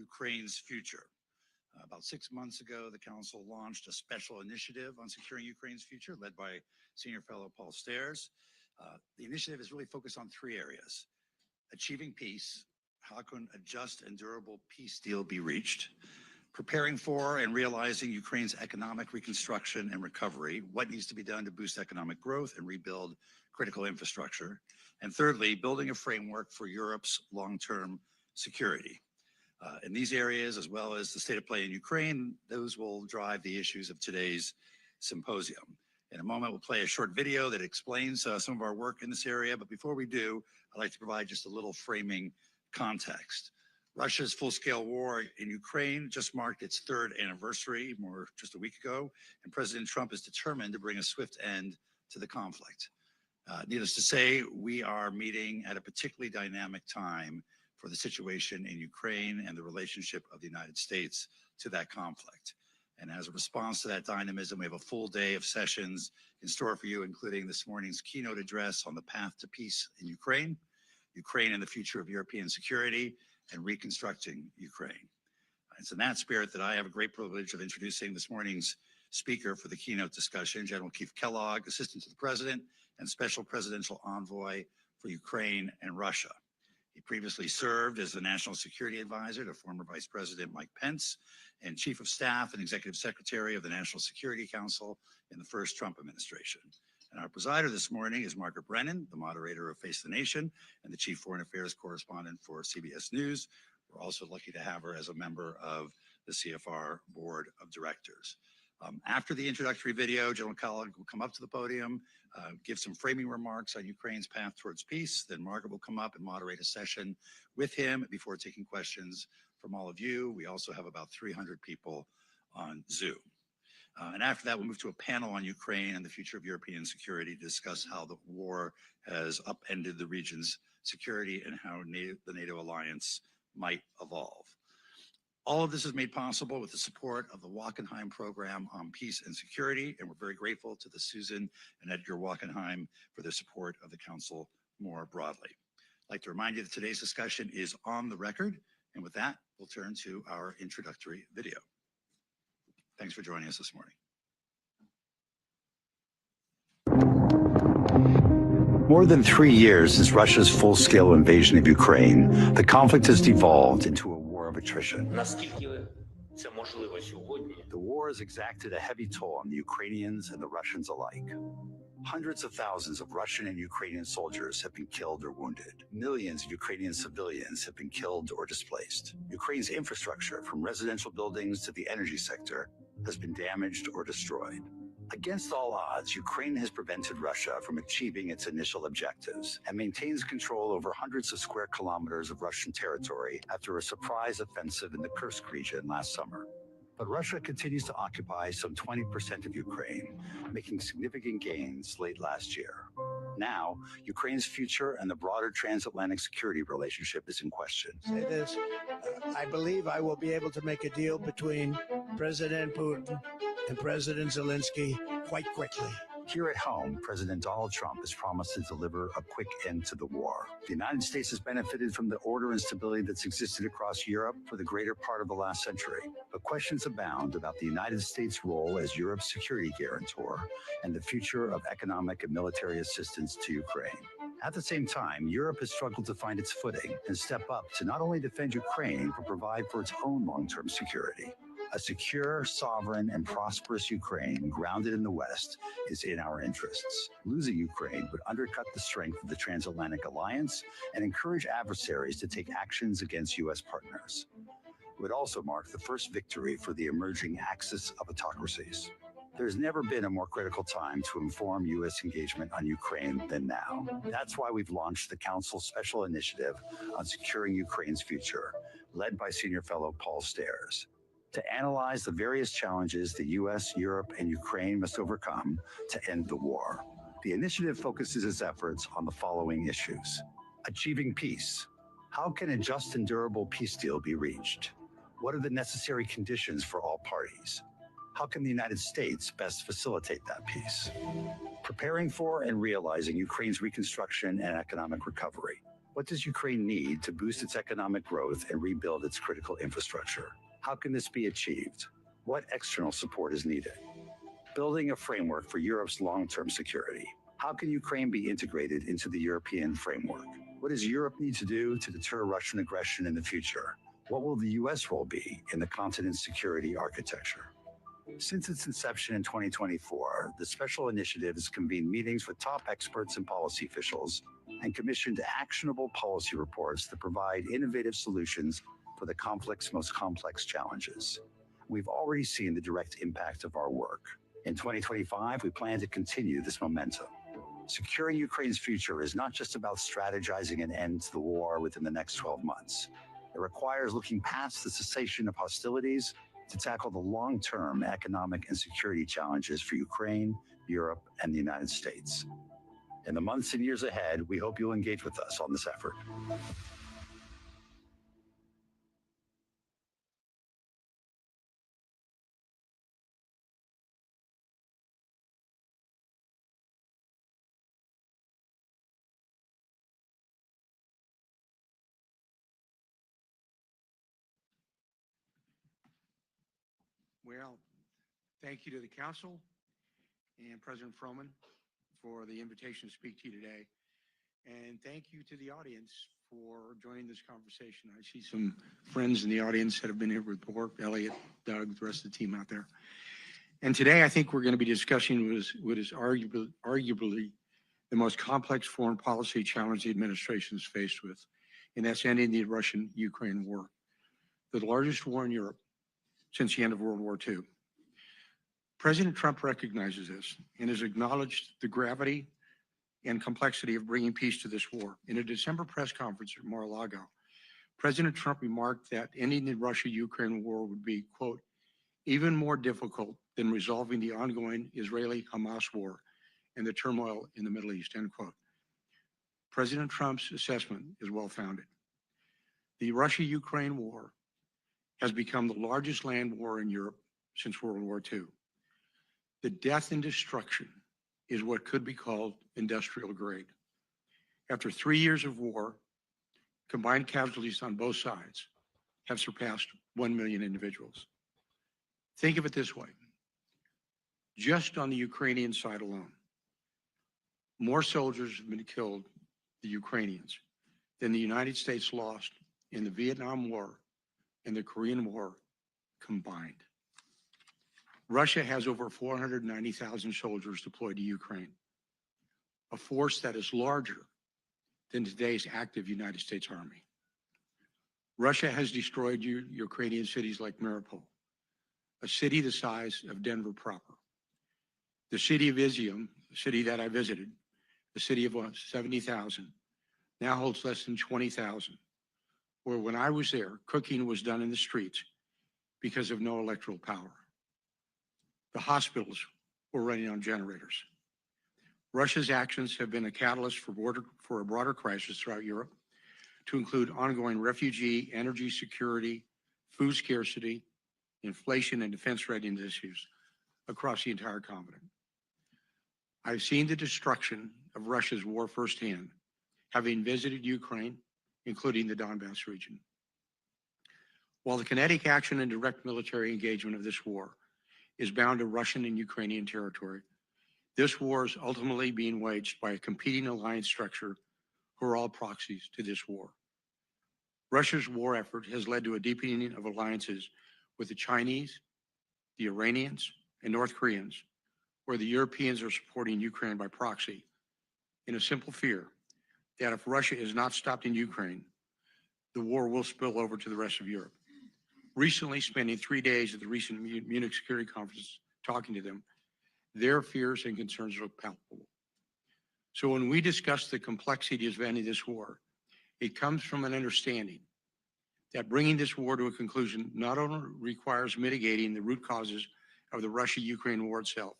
Ukraine's future. About 6 months ago, the Council launched a special initiative on securing Ukraine's future, led by Senior Fellow Paul Stairs. The initiative is really focused on three areas: achieving peace, how can a just and durable peace deal be reached, preparing for and realizing Ukraine's economic reconstruction and recovery, what needs to be done to boost economic growth and rebuild critical infrastructure, and thirdly, building a framework for Europe's long-term security. In these areas, as well as the state of play in Ukraine, those will drive the issues of today's symposium. In a moment, we'll play a short video that explains some of our work in this area. But before we do, I'd like to provide just a little framing context. Russia's full-scale war in Ukraine just marked its third anniversary, just a week ago, and President Trump is determined to bring a swift end to the conflict. Needless to say, we are meeting at a particularly dynamic time for the situation in Ukraine and the relationship of the United States to that conflict. And as a response to that dynamism, we have a full day of sessions in store for you, including this morning's keynote address on the path to peace in Ukraine, Ukraine and the future of European security, and reconstructing Ukraine. It's in that spirit that I have a great privilege of introducing this morning's speaker for the keynote discussion, General Keith Kellogg, Assistant to the President and Special Presidential Envoy for Ukraine and Russia. He previously served as the National Security Advisor to former Vice President Mike Pence and Chief of Staff and Executive Secretary of the National Security Council in the first Trump administration. And our presider this morning is Margaret Brennan, the moderator of Face the Nation and the Chief Foreign Affairs Correspondent for CBS News. We're also lucky to have her as a member of the CFR Board of Directors. After the introductory video, General Kellogg will come up to the podium, give some framing remarks on Ukraine's path towards peace. Then Margaret will come up and moderate a session with him before taking questions from all of you. We also have about 300 people on Zoom. And after that, we'll move to a panel on Ukraine and the future of European security to discuss how the war has upended the region's security and how the NATO alliance might evolve. All of this is made possible with the support of the Wachenheim Program on Peace and Security, and we're very grateful to the Susan and Edgar Wachenheim for their support of the Council more broadly. I'd like to remind you that today's discussion is on the record, and with that, we'll turn to our introductory video. Thanks for joining us this morning. More than 3 years since Russia's full-scale invasion of Ukraine, the conflict has devolved into a war of attrition. The war has exacted a heavy toll on the Ukrainians and the Russians alike. Hundreds of thousands of Russian and Ukrainian soldiers have been killed or wounded. Millions of Ukrainian civilians have been killed or displaced. Ukraine's infrastructure, from residential buildings to the energy sector, has been damaged or destroyed. Against all odds, Ukraine has prevented Russia from achieving its initial objectives and maintains control over hundreds of square kilometers of Russian territory after a surprise offensive in the Kursk region last summer. But Russia continues to occupy some 20% of Ukraine, making significant gains late last year. Now, Ukraine's future and the broader transatlantic security relationship is in question. Say this, I believe I will be able to make a deal between President Putin and President Zelensky quite quickly. Here at home, President Donald Trump has promised to deliver a quick end to the war. The United States has benefited from the order and stability that's existed across Europe for the greater part of the last century. But questions abound about the United States' role as Europe's security guarantor and the future of economic and military assistance to Ukraine. At the same time, Europe has struggled to find its footing and step up to not only defend Ukraine, but provide for its own long-term security. A secure, sovereign, and prosperous Ukraine grounded in the West is in our interests. Losing Ukraine would undercut the strength of the transatlantic alliance and encourage adversaries to take actions against U.S. partners. It would also mark the first victory for the emerging axis of autocracies. There's never been a more critical time to inform U.S. engagement on Ukraine than now. That's why we've launched the Council's special initiative on securing Ukraine's future, led by Senior Fellow Paul Stairs, to analyze the various challenges the U.S., Europe, and Ukraine must overcome to end the war. The initiative focuses its efforts on the following issues: achieving peace. How can a just and durable peace deal be reached? What are the necessary conditions for all parties? How can the United States best facilitate that peace? Preparing for and realizing Ukraine's reconstruction and economic recovery. What does Ukraine need to boost its economic growth and rebuild its critical infrastructure? How can this be achieved? What external support is needed? Building a framework for Europe's long-term security. How can Ukraine be integrated into the European framework? What does Europe need to do to deter Russian aggression in the future? What will the U.S. role be in the continent's security architecture? Since its inception in 2024, the Special Initiative has convened meetings with top experts and policy officials and commissioned actionable policy reports that provide innovative solutions for the conflict's most complex challenges. We've already seen the direct impact of our work. In 2025, we plan to continue this momentum. Securing Ukraine's future is not just about strategizing an end to the war within the next 12 months. It requires looking past the cessation of hostilities to tackle the long-term economic and security challenges for Ukraine, Europe, and the United States. In the months and years ahead, we hope you'll engage with us on this effort. Well, thank you to the Council and President Froman for the invitation to speak to you today. And thank you to the audience for joining this conversation. I see some friends in the audience that have been here before, Elliot, Doug, the rest of the team out there. And today I think we're going to be discussing what is arguably the most complex foreign policy challenge the administration is faced with, and that's ending the Russian-Ukraine war, the largest war in Europe since the end of World War II. President Trump recognizes this and has acknowledged the gravity and complexity of bringing peace to this war. In a December press conference at Mar-a-Lago, President Trump remarked that ending the Russia-Ukraine war would be, quote, even more difficult than resolving the ongoing Israeli-Hamas war and the turmoil in the Middle East, end quote. President Trump's assessment is well-founded. The Russia-Ukraine war has become the largest land war in Europe since World War II. The death and destruction is what could be called industrial grade. After 3 years of war, combined casualties on both sides have surpassed 1 million individuals. Think of it this way. Just on the Ukrainian side alone, more soldiers have been killed, the Ukrainians, than the United States lost in the Vietnam War and the Korean War combined. Russia has over 490,000 soldiers deployed to Ukraine, a force that is larger than today's active United States Army. Russia has destroyed Ukrainian cities like Mariupol, a city the size of Denver proper. The city of Izium, a city that I visited, a city of 70,000, now holds less than 20,000, where when I was there, cooking was done in the streets because of no electrical power. The hospitals were running on generators. Russia's actions have been a catalyst for a broader crisis throughout Europe, to include ongoing refugee, energy security, food scarcity, inflation, and defense readiness issues across the entire continent. I've seen the destruction of Russia's war firsthand, having visited Ukraine, including the Donbass region. While the kinetic action and direct military engagement of this war is bound to Russian and Ukrainian territory, this war is ultimately being waged by a competing alliance structure who are all proxies to this war. Russia's war effort has led to a deepening of alliances with the Chinese, the Iranians, and North Koreans, where the Europeans are supporting Ukraine by proxy, in a simple fear that if Russia is not stopped in Ukraine, the war will spill over to the rest of Europe. Recently, spending 3 days at the recent Munich Security Conference talking to them, their fears and concerns look palpable. So when we discuss the complexities of ending this war, it comes from an understanding that bringing this war to a conclusion not only requires mitigating the root causes of the Russia-Ukraine war itself,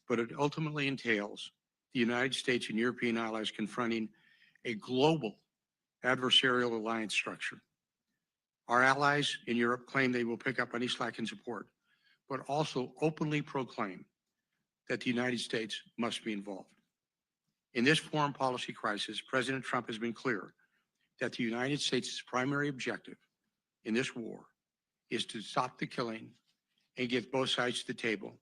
but it ultimately entails the United States and European allies confronting a global adversarial alliance structure. Our allies in Europe claim they will pick up any slack in support, but also openly proclaim that the United States must be involved. In this foreign policy crisis, President Trump has been clear that the United States' primary objective in this war is to stop the killing and get both sides to the table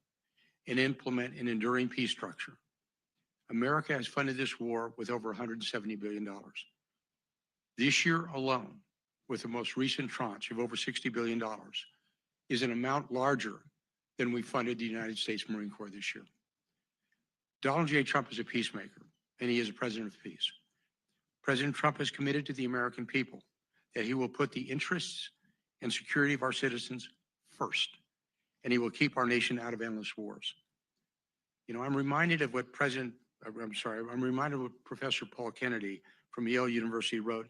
and implement an enduring peace structure. America has funded this war with over $170 billion. This year alone, with the most recent tranche of over $60 billion, is an amount larger than we funded the United States Marine Corps this year. Donald J. Trump is a peacemaker, and he is a president of peace. President Trump has committed to the American people that he will put the interests and security of our citizens first, and he will keep our nation out of endless wars. You know, I'm reminded of what Professor Paul Kennedy from Yale University wrote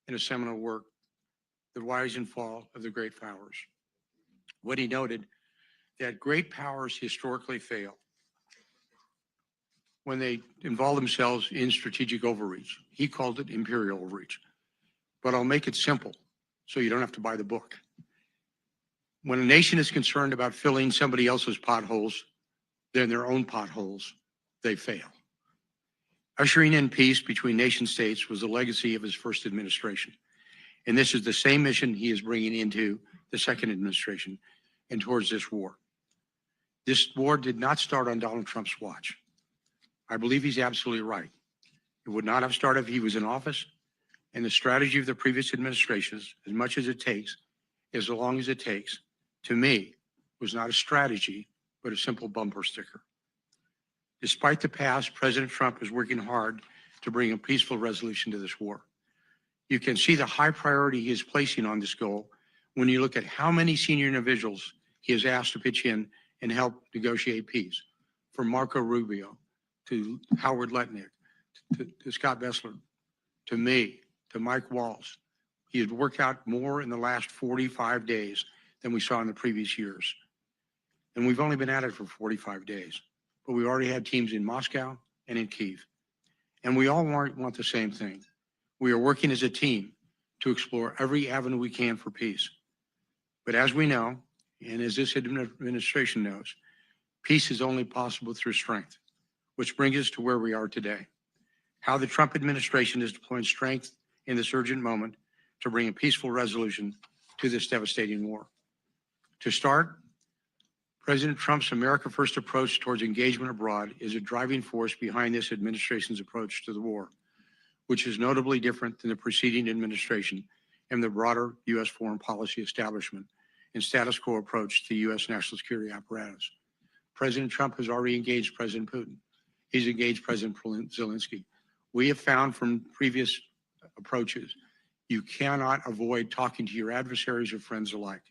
in a seminal work, The Rise and Fall of the Great Powers. What he noted, that great powers historically fail when they involve themselves in strategic overreach. He called it imperial overreach. But I'll make it simple so you don't have to buy the book. When a nation is concerned about filling somebody else's potholes, then their own potholes, they fail. Ushering in peace between nation states was the legacy of his first administration. And this is the same mission he is bringing into the second administration and towards this war. This war did not start on Donald Trump's watch. I believe he's absolutely right. It would not have started if he was in office, and the strategy of the previous administrations, as much as it takes, as long as it takes, to me, was not a strategy, but a simple bumper sticker. Despite the past, President Trump is working hard to bring a peaceful resolution to this war. You can see the high priority he is placing on this goal when you look at how many senior individuals he has asked to pitch in and help negotiate peace, from Marco Rubio to Howard Lutnick, to Scott Bessler, to me, to Mike Waltz. He has worked out more in the last 45 days than we saw in the previous years. And we've only been at it for 45 days, but we already had teams in Moscow and in Kyiv. And we all want the same thing. We are working as a team to explore every avenue we can for peace. But as we know, and as this administration knows, peace is only possible through strength, which brings us to where we are today. How the Trump administration is deploying strength in this urgent moment to bring a peaceful resolution to this devastating war. To start, President Trump's America First approach towards engagement abroad is a driving force behind this administration's approach to the war, which is notably different than the preceding administration and the broader U.S. foreign policy establishment and status quo approach to the U.S. national security apparatus. President Trump has already engaged President Putin. He's engaged President Zelensky. We have found from previous approaches, you cannot avoid talking to your adversaries or friends alike.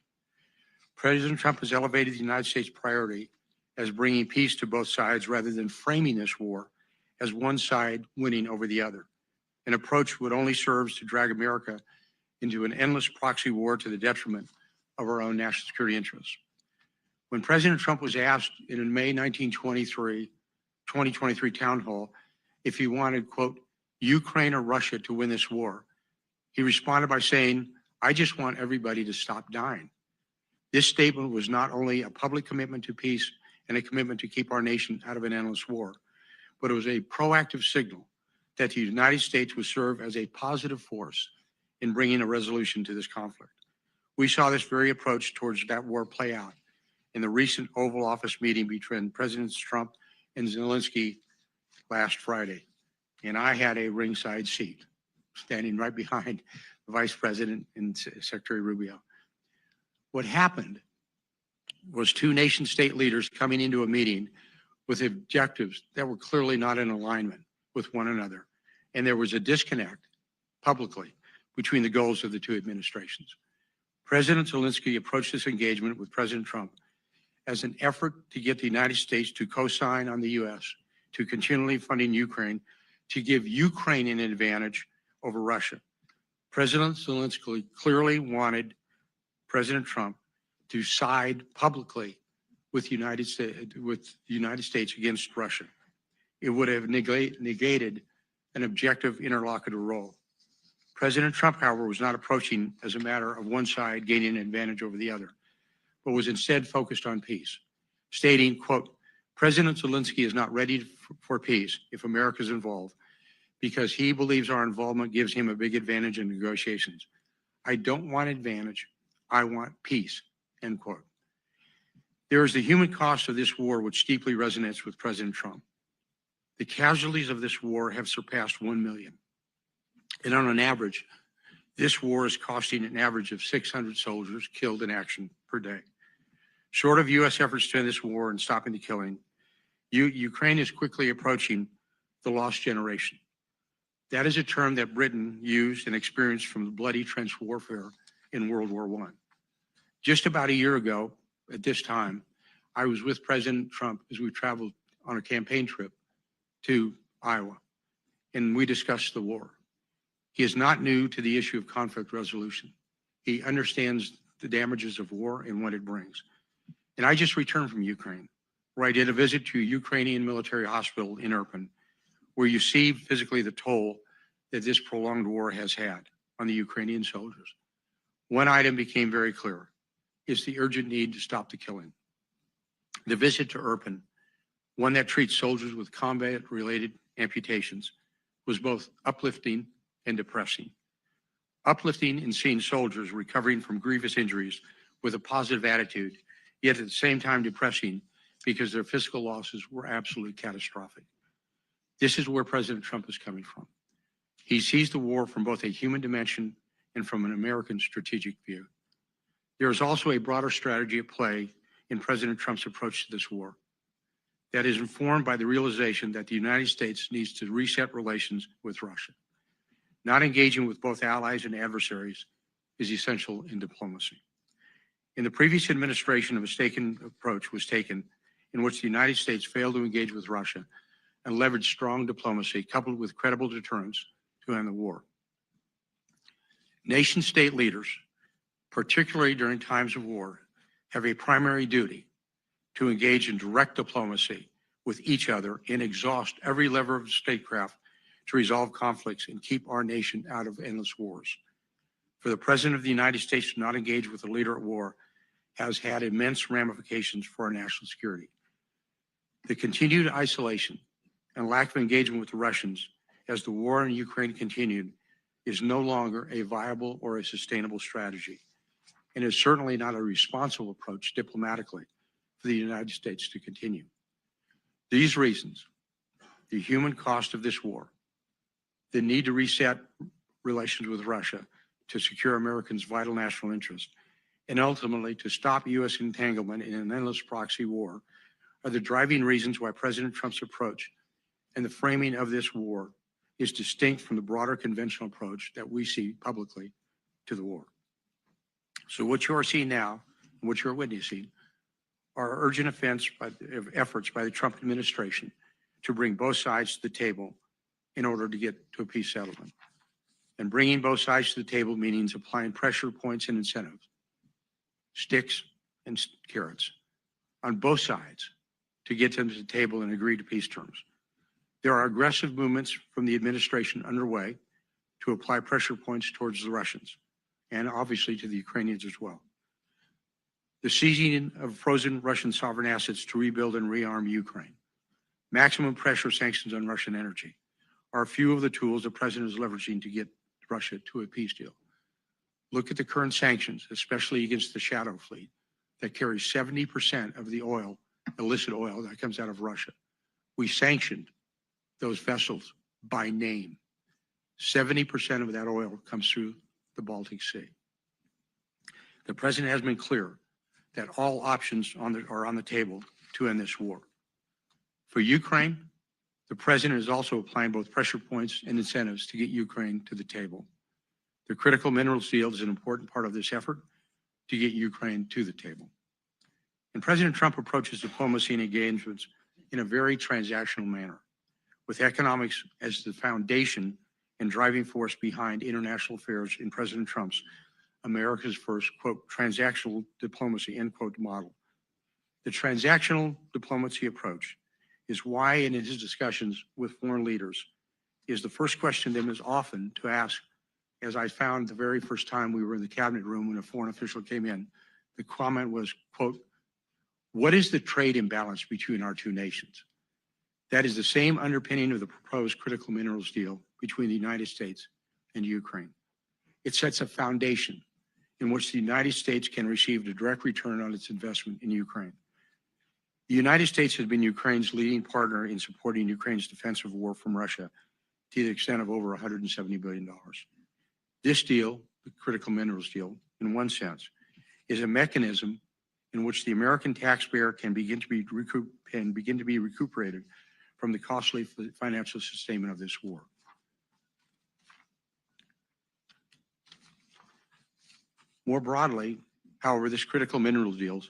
President Trump has elevated the United States priority as bringing peace to both sides rather than framing this war as one side winning over the other, an approach would only serve to drag America into an endless proxy war to the detriment of our own national security interests. When President Trump was asked in a May 2023 town hall if he wanted, quote, Ukraine or Russia to win this war, he responded by saying, I just want everybody to stop dying. This statement was not only a public commitment to peace and a commitment to keep our nation out of an endless war, but it was a proactive signal that the United States would serve as a positive force in bringing a resolution to this conflict. We saw this very approach towards that war play out in the recent Oval Office meeting between Presidents Trump and Zelensky last Friday. And I had a ringside seat, standing right behind the Vice President and Secretary Rubio. What happened was two nation-state leaders coming into a meeting with objectives that were clearly not in alignment with one another. And there was a disconnect publicly between the goals of the two administrations. President Zelensky approached this engagement with President Trump as an effort to get the United States to co-sign on the U.S. to continually funding Ukraine to give Ukraine an advantage over Russia. President Zelensky clearly wanted President Trump to side publicly with the United States against Russia. It would have negated an objective interlocutor role. President Trump, however, was not approaching as a matter of one side gaining an advantage over the other, but was instead focused on peace, stating, quote, President Zelensky is not ready for peace if America is involved, because he believes our involvement gives him a big advantage in negotiations. I don't want advantage. I want peace, end quote. There is the human cost of this war, which deeply resonates with President Trump. The casualties of this war have surpassed 1 million. And on an average, this war is costing an average of 600 soldiers killed in action per day. Short of U.S. efforts to end this war and stopping the killing, Ukraine is quickly approaching the lost generation. That is a term that Britain used and experienced from the bloody trench warfare in World War I. Just about a year ago, at this time, I was with President Trump as we traveled on a campaign trip to Iowa, and we discussed the war. He is not new to the issue of conflict resolution. He understands the damages of war and what it brings. And I just returned from Ukraine, where I did a visit to a Ukrainian military hospital in Irpin, where you see physically the toll that this prolonged war has had on the Ukrainian soldiers. One item became very clear: is the urgent need to stop the killing. The visit to Irpin, one that treats soldiers with combat-related amputations, was both uplifting and depressing. Uplifting in seeing soldiers recovering from grievous injuries with a positive attitude, yet at the same time depressing because their physical losses were absolutely catastrophic. This is where President Trump is coming from. He sees the war from both a human dimension and from an American strategic view. There is also a broader strategy at play in President Trump's approach to this war that is informed by the realization that the United States needs to reset relations with Russia. Not engaging with both allies and adversaries is essential in diplomacy. In the previous administration, a mistaken approach was taken in which the United States failed to engage with Russia and leveraged strong diplomacy coupled with credible deterrence to end the war. Nation-state leaders, particularly during times of war, have a primary duty to engage in direct diplomacy with each other and exhaust every lever of statecraft to resolve conflicts and keep our nation out of endless wars. For the President of the United States to not engage with a leader at war has had immense ramifications for our national security. The continued isolation and lack of engagement with the Russians as the war in Ukraine continued is no longer a viable or a sustainable strategy, and is certainly not a responsible approach diplomatically for the United States to continue. These reasons, the human cost of this war, the need to reset relations with Russia to secure Americans' vital national interest, and ultimately to stop U.S. entanglement in an endless proxy war are the driving reasons why President Trump's approach and the framing of this war is distinct from the broader conventional approach that we see publicly to the war. So what you are seeing now, and what you're witnessing, are urgent efforts by the Trump administration to bring both sides to the table in order to get to a peace settlement. And bringing both sides to the table means applying pressure points and incentives, sticks and carrots, on both sides to get them to the table and agree to peace terms. There are aggressive movements from the administration underway to apply pressure points towards the Russians, and obviously to the Ukrainians as well. The seizing of frozen Russian sovereign assets to rebuild and rearm Ukraine, maximum pressure sanctions on Russian energy are a few of the tools the president is leveraging to get Russia to a peace deal. Look at the current sanctions, especially against the shadow fleet that carries 70% of the oil, illicit oil that comes out of Russia. We sanctioned those vessels by name. 70% of that oil comes through the Baltic Sea. The president has been clear that all options are on the table to end this war. For Ukraine, the president is also applying both pressure points and incentives to get Ukraine to the table. The critical minerals deal is an important part of this effort to get Ukraine to the table. And President Trump approaches diplomacy and engagements in a very transactional manner, with economics as the foundation and driving force behind international affairs in President Trump's America's first, quote, transactional diplomacy, end quote, model. The transactional diplomacy approach is why in his discussions with foreign leaders is the first question to them is often to ask, as I found the very first time we were in the cabinet room when a foreign official came in, the comment was, quote, what is the trade imbalance between our two nations? That is the same underpinning of the proposed critical minerals deal between the United States and Ukraine. It sets a foundation in which the United States can receive a direct return on its investment in Ukraine. The United States has been Ukraine's leading partner in supporting Ukraine's defensive war from Russia to the extent of over $170 billion. This deal, the critical minerals deal, in one sense, is a mechanism in which the American taxpayer can begin to be recuperated from the costly financial sustainment of this war. More broadly, however, this critical minerals deal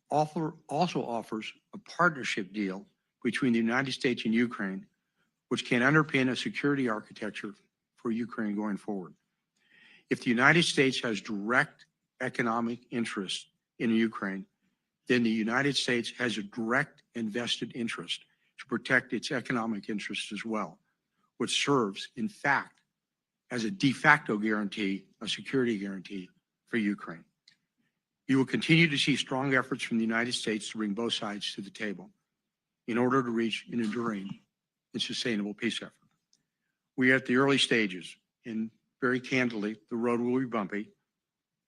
also offers a partnership deal between the United States and Ukraine, which can underpin a security architecture for Ukraine going forward. If the United States has direct economic interest in Ukraine, then the United States has a direct and vested interest to protect its economic interests as well, which serves, in fact, as a de facto guarantee, a security guarantee for Ukraine. You will continue to see strong efforts from the United States to bring both sides to the table in order to reach an enduring and sustainable peace effort. We are at the early stages, and very candidly, the road will be bumpy.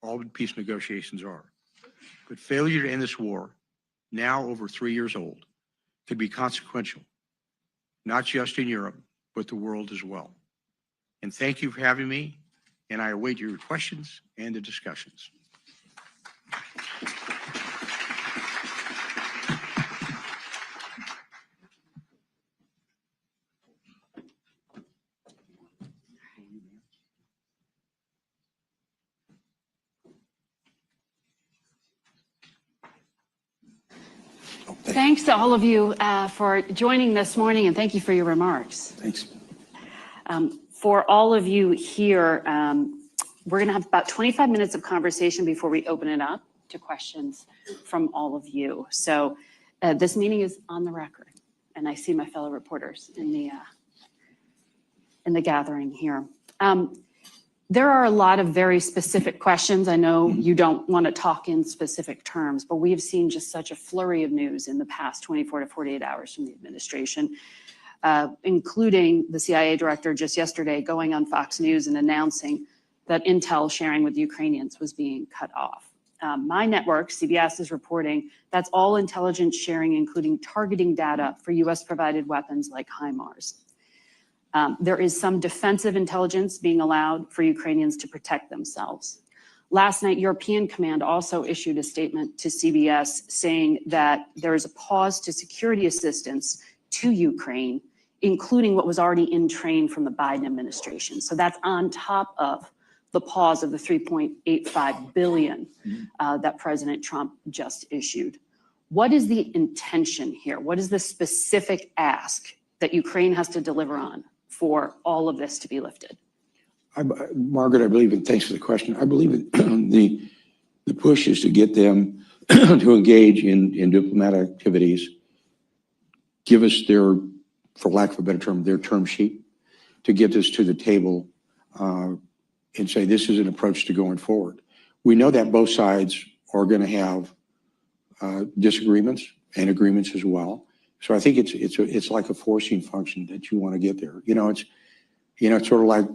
All peace negotiations are. But failure to end this war, now over 3 years old, could be consequential, not just in Europe, but the world as well. And thank you for having me, and I await your questions and the discussions. Thanks to all of you for joining this morning, and thank you for your remarks. Thanks. For all of you here, we're going to have about 25 minutes of conversation before we open it up to questions from all of you. So this meeting is on the record, and I see my fellow reporters in the gathering here. There are a lot of very specific questions. I know you don't want to talk in specific terms, but we have seen just such a flurry of news in the past 24 to 48 hours from the administration, including the CIA director just yesterday going on Fox News and announcing that intel sharing with Ukrainians was being cut off. My network, CBS, is reporting that's all intelligence sharing, including targeting data for US-provided weapons like HIMARS. There is some defensive intelligence being allowed for Ukrainians to protect themselves. Last night, European Command also issued a statement to CBS saying that there is a pause to security assistance to Ukraine, including what was already in train from the Biden administration. So that's on top of the pause of the $3.85 billion that President Trump just issued. What is the intention here? What is the specific ask that Ukraine has to deliver on for all of this to be lifted? Margaret, I believe, and thanks for the question. I believe the push is to get them to engage in diplomatic activities, give us their, for lack of a better term, their term sheet, to get this to the table and say this is an approach to going forward. We know that both sides are going to have disagreements and agreements as well. So I think it's like a forcing function that you want to get there. It's sort of like,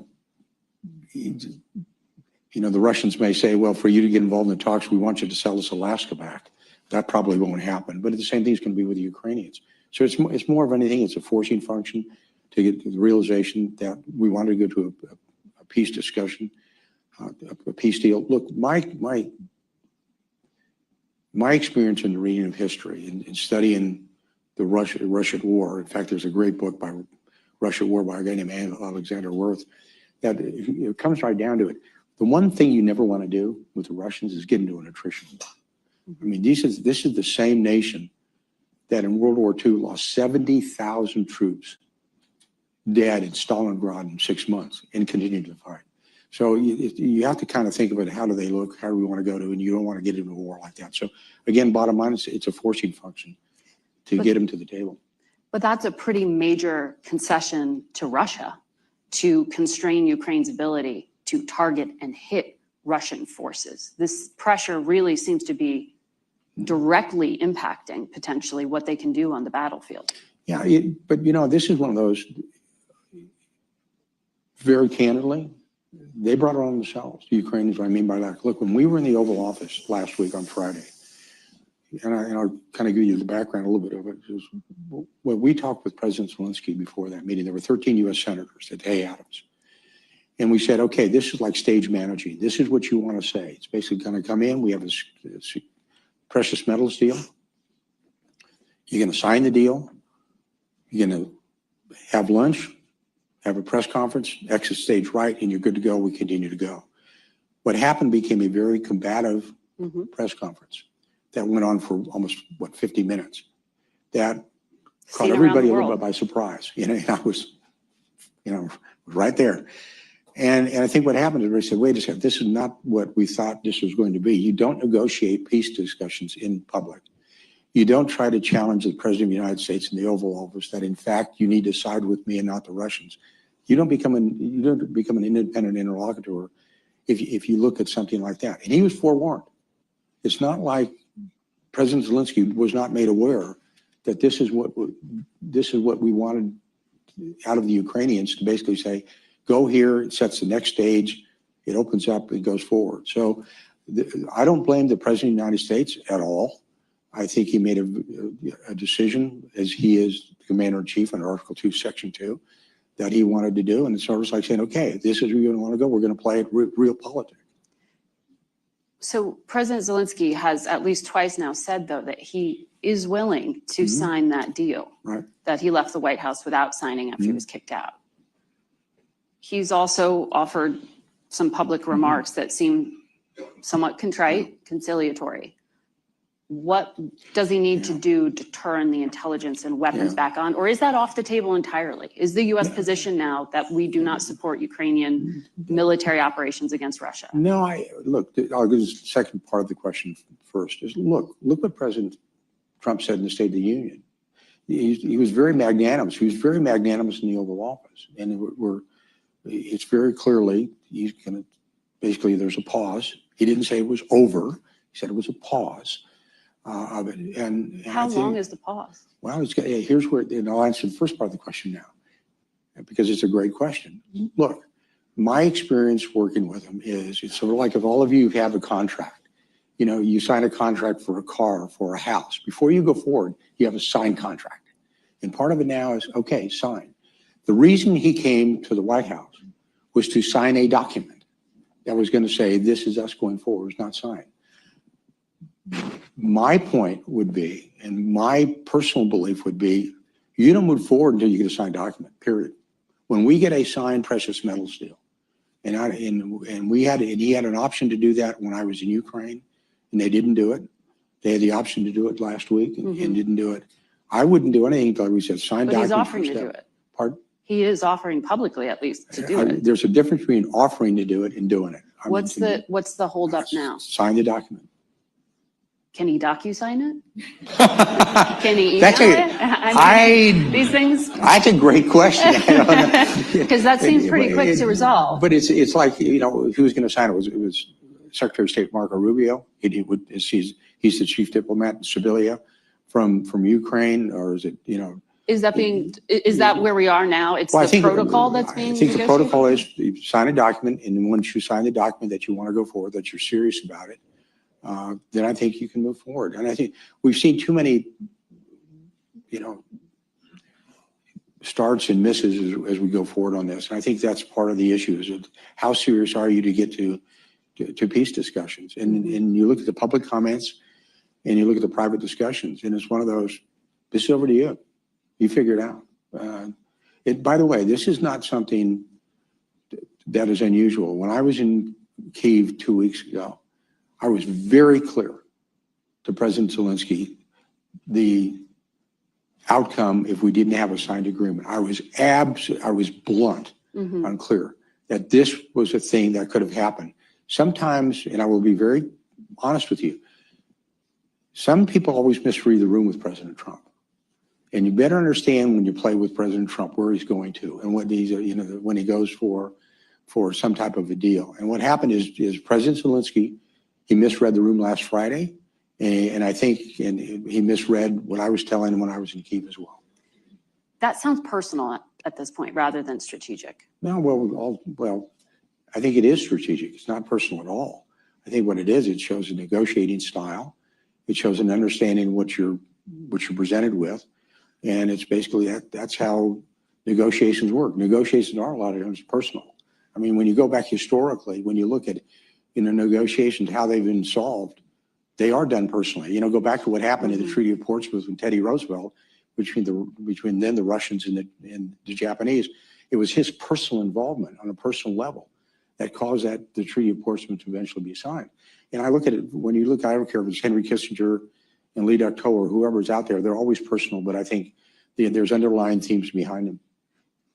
the Russians may say, well, for you to get involved in the talks, we want you to sell us Alaska back. That probably won't happen. But the same thing is going to be with the Ukrainians. So it's more of anything. It's a forcing function to get to the realization that we want to go to a peace discussion, a peace deal. Look, my experience in the reading of history and studying the Russian war. In fact, there's a great book by Russian War by a guy named Alexander Wirth that it comes right down to it. The one thing you never want to do with the Russians is get into an attrition war. I mean, this is the same nation that in World War II lost 70,000 troops dead in Stalingrad in 6 months and continued to fight. So you have to kind of think about how do they look, how do we want to go to, and you don't want to get into a war like that. So again, bottom line, it's a forcing function to get them to the table. But that's a pretty major concession to Russia to constrain Ukraine's ability to target and hit Russian forces. This pressure really seems to be directly impacting potentially what they can do on the battlefield. Yeah, but this is one of those, very candidly, they brought it on themselves. The Ukrainians, what I mean by that. Look, when we were in the Oval Office last week on Friday, and I'll kind of give you the background a little bit of it. When we talked with President Zelensky before that meeting, there were 13 U.S. senators at Hay Adams. And we said, okay, this is like stage managing. This is what you want to say. It's basically going to come in. We have a precious metals deal. You're going to sign the deal. You're going to have lunch, have a press conference, exit stage right, and you're good to go. We continue to go. What happened became a very combative press conference that went on for almost, 50 minutes. That caught everybody a little bit by surprise. I was, right there. And I think what happened is they said, wait a second, this is not what we thought this was going to be. You don't negotiate peace discussions in public. You don't try to challenge the President of the United States in the Oval Office that, in fact, you need to side with me and not the Russians. You don't become an independent interlocutor if you look at something like that. And he was forewarned. It's not like President Zelensky was not made aware that this is what we wanted out of the Ukrainians, to basically say, go here, it sets the next stage, it opens up, it goes forward. So I don't blame the President of the United States at all. I think he made a decision, as he is the Commander-in-Chief under Article 2, Section 2, that he wanted to do. And it's sort of like saying, okay, this is where you want to go. We're going to play it real politics. So President Zelensky has at least twice now said, though, that he is willing to sign that deal, that he left the White House without signing after he was kicked out. He's also offered some public remarks that seem somewhat contrite, conciliatory. What does he need to do to turn the intelligence and weapons back on? Or is that off the table entirely? Is the U.S. position now that we do not support Ukrainian military operations against Russia? No, look, I'll give the second part of the question first. Is look what President Trump said in the State of the Union. He was very magnanimous. He was very magnanimous in the Oval Office. And it's very clearly, he's going to, basically there's a pause. He didn't say it was over. He said it was a pause. Of it. And how long is the pause? Well, here's where, and I'll answer the first part of the question now, because it's a great question. Look, my experience working with him is, it's sort of like if all of you have a contract, you sign a contract for a car, for a house. Before you go forward, you have a signed contract. And part of it now is, okay, sign. The reason he came to the White House was to sign a document that was going to say, this is us going forward. It's not signed. My point would be, and my personal belief would be, you don't move forward until you get a signed document, period. When we get a signed precious metals deal, and he had an option to do that when I was in Ukraine, and they didn't do it. They had the option to do it last week and didn't do it. I wouldn't do anything until we said signed document. But he's offering to do it. Pardon? He is offering publicly, at least, to do it. There's a difference between offering to do it and doing it. What's the holdup now? Sign the document. Can he docu-sign it? Can he email it? These things? That's a great question. I don't know. Because that seems pretty quick to resolve. But it's like, who was going to sign it? It was Secretary of State Marco Rubio. He's the chief diplomat in Sibilia from Ukraine, or is it, Is that where we are now? It's the protocol that's being negotiated? I think the protocol is you sign a document, and then once you sign the document that you want to go forward, that you're serious about it, then I think you can move forward. And I think we've seen too many, starts and misses as we go forward on this. And I think that's part of the issue, is how serious are you to get to peace discussions? And you look at the public comments and you look at the private discussions, and it's one of those, this is over to you. You figure it out. By the way, this is not something that is unusual. When I was in Kyiv 2 weeks ago, I was very clear to President Zelensky the outcome if we didn't have a signed agreement. I was blunt, unclear that this was a thing that could have happened. Sometimes, and I will be very honest with you, some people always misread the room with President Trump. And you better understand when you play with President Trump where he's going to, and what he's, when he goes for some type of a deal. And what happened is President Zelensky, he misread the room last Friday, and I think he misread what I was telling him when I was in Kyiv as well. That sounds personal at this point rather than strategic? No, well, I think it is strategic. It's not personal at all. I think what it is, it shows a negotiating style. It shows an understanding of what you're presented with. And it's basically that's how negotiations work. Negotiations are a lot of times personal. I mean, when you go back historically, when you look at, negotiations, how they've been solved, they are done personally. Go back to what happened in the Treaty of Portsmouth with Teddy Roosevelt, between then the Russians and the Japanese. It was his personal involvement on a personal level that caused the Treaty of Portsmouth to eventually be signed. And I look at it, when you look, I don't care if it's Henry Kissinger and Lee Ductot or whoever's out there, they're always personal, but I think there's underlying themes behind them.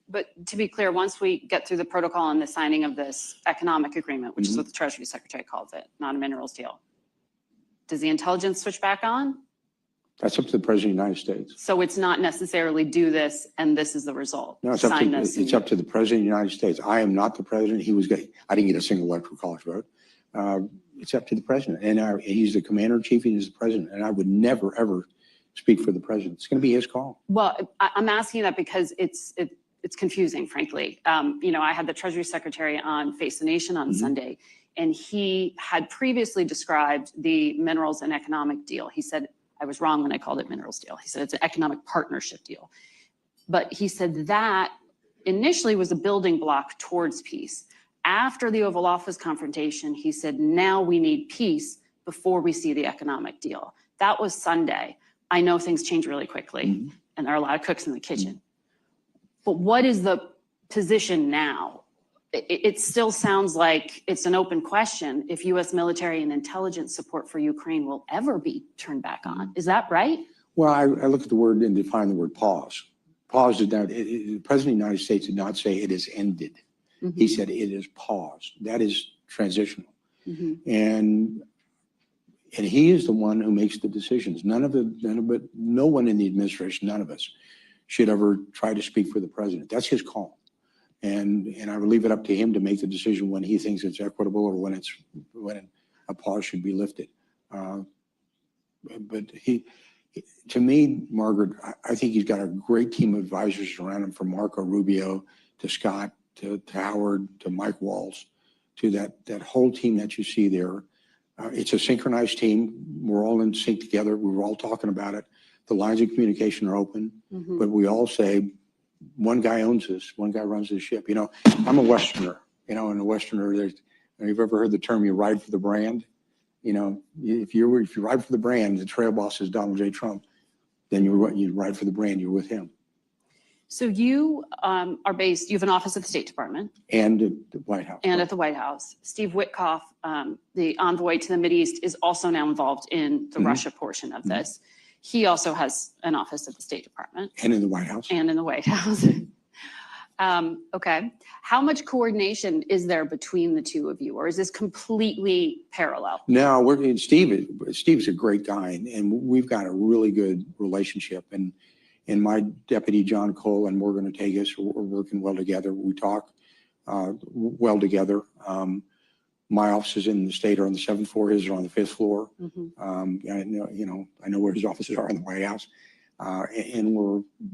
But to be clear, once we get through the protocol and the signing of this economic agreement, which is what the Treasury Secretary calls it, not a minerals deal, does the intelligence switch back on? That's up to the President of the United States. So it's not necessarily do this and this is the result. No, it's up to the President of the United States. I am not the President. I didn't get a single electoral college vote. It's up to the President. And he's the Commander-in-Chief, he's the President. And I would never, ever speak for the President. It's going to be his call. Well, I'm asking that because it's confusing, frankly. I had the Treasury Secretary on Face the Nation on Sunday, and he had previously described the minerals and economic deal. He said, I was wrong when I called it minerals deal. He said it's an economic partnership deal. But he said that initially was a building block towards peace. After the Oval Office confrontation, he said, now we need peace before we see the economic deal. That was Sunday. I know things change really quickly, and there are a lot of cooks in the kitchen. But what is the position now? It still sounds like it's an open question if U.S. military and intelligence support for Ukraine will ever be turned back on. Is that right? Well, I look at the word and define the word pause. Pause did not, the President of the United States did not say it is ended. He said it is paused. That is transitional. And he is the one who makes the decisions. No one in the administration, none of us, should ever try to speak for the President. That's his call. And I would leave it up to him to make the decision when he thinks it's equitable or when a pause should be lifted. But to me, Margaret, I think he's got a great team of advisors around him, from Marco Rubio to Scott to Howard to Mike Waltz to that whole team that you see there. It's a synchronized team. We're all in sync together. We were all talking about it. The lines of communication are open, but we all say, one guy owns this, one guy runs this ship. I'm a Westerner, and a Westerner, you've ever heard the term, you ride for the brand? If you ride for the brand, the trail boss is Donald J. Trump, then you ride for the brand, you're with him. So you you have an office at the State Department. And at the White House. And at the White House. Steve Witkoff, the envoy to the Mideast, is also now involved in the Russia portion of this. He also has an office at the State Department. And in the White House. And in the White House. Okay. How much coordination is there between the two of you, or is this completely parallel? No, Steve's a great guy, and we've got a really good relationship. And my deputy, John Cole, and Morgan Ortegas are working well together. We talk well together. My offices in the state are on the 7th floor. His are on the 5th floor. I know where his offices are in the White House. And